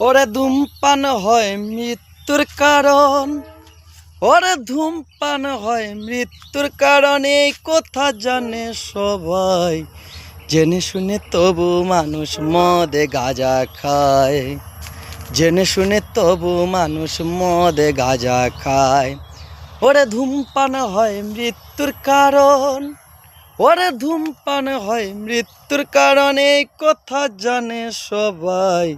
ওরে ধূমপান হয় মৃত্যুর কারণ, ওরে ধূমপান হয় মৃত্যুর কারণ, এই কথা জানে সবাই। জেনে শুনে তবু মানুষ মদে গাঁজা খায়, জেনে শুনে তবু মানুষ মদে গাঁজা খায়। ওরে ধূমপান হয় মৃত্যুর কারণ, ওরে ধূমপান হয় মৃত্যুর কারণ, এই কথা জানে সবাই।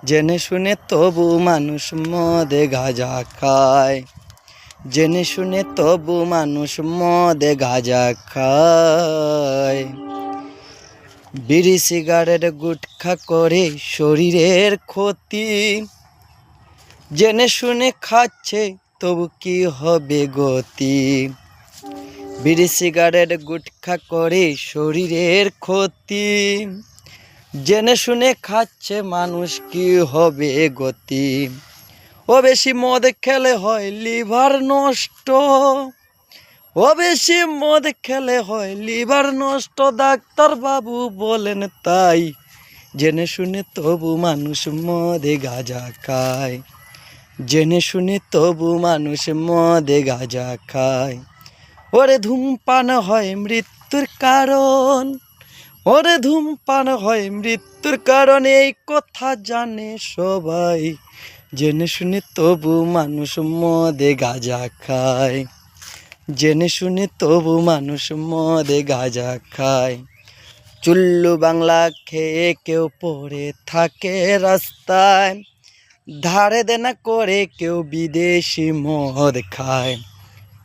জেনে শুনে তবু মানুষ মদে গাঁজা খায়, জেনে শুনে তবু মানুষ মদে গাঁজা খায়। বিড়ি সিগারেট গুটখা করে শরীরের ক্ষতি, জেনে শুনে খাচ্ছে তবু কি হবে গতি। বিড়ি সিগারেট গুটখা করে শরীরের ক্ষতি, জেনে শুনে খাচ্ছে মানুষ কি হবে গতি। ও বেশি মদ খেলে হয় লিভার নষ্ট, ও বেশি মদ খেলে হয় লিভার নষ্ট, ডাক্তার বাবু বলেন তাই। জেনে শুনে তবু মানুষ মদে গাঁজা খায়, জেনে শুনে তবু মানুষ মদে গাঁজা খায়। ওরে ধূমপান হয় মৃত্যুর কারণ, ওরে ধূমপান হয় মৃত্যুর কারণ, এই কথা জানে সবাই। জেনে শুনে তবু মানুষ মদে গাঁজা খায়, জেনে শুনে তবু মানুষ মদে গাঁজা খায়। চুল্লু বাংলা খেয়ে কেউ পড়ে থাকে রাস্তায়, ধারে দেনা করে কেউ বিদেশি মদ খায়।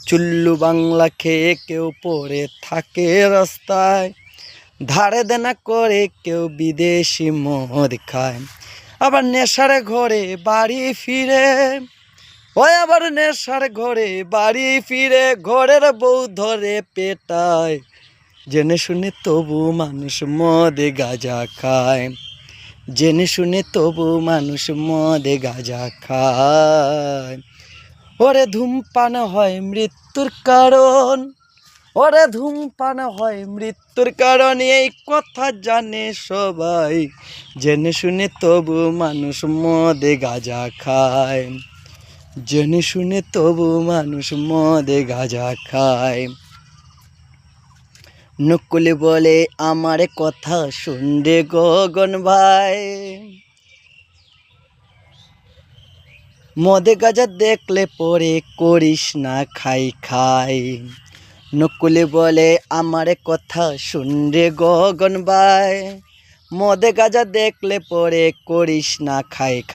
চুল্লু বাংলা খেয়ে কেউ পড়ে থাকে রাস্তায়, ধারে দেনা করে কেউ বিদেশি মদ খায়। আবার নেশার ঘরে বাড়ি ফিরে, ওই আবার নেশার ঘরে বাড়ি ফিরে ঘরের বউ ধরে পেটায়। জেনে শুনে তবু মানুষ মদে গাঁজা খায়, জেনে শুনে তবু মানুষ মদে গাঁজা খায়। ওরে ধূমপান হয় মৃত্যুর কারণ, ওরে ধূমপান হয় মৃত্যুর কারণ, এই কথা জানে সবাই। জেনে শুনে তবু মানুষ মদে গাঁজা খায়, জেনে শুনে তবু মানুষ মদে গাঁজা খায়। নকুল বলে আমার কথা শুনরে গগন ভাই, মদে গাঁজা দেখলে পরে করিস না খাই খাই। নকুল বলে আমার কথা শুনরে গগন ভাই, মদে গাঁজা দেখলে পরে করিস না খাই খাই।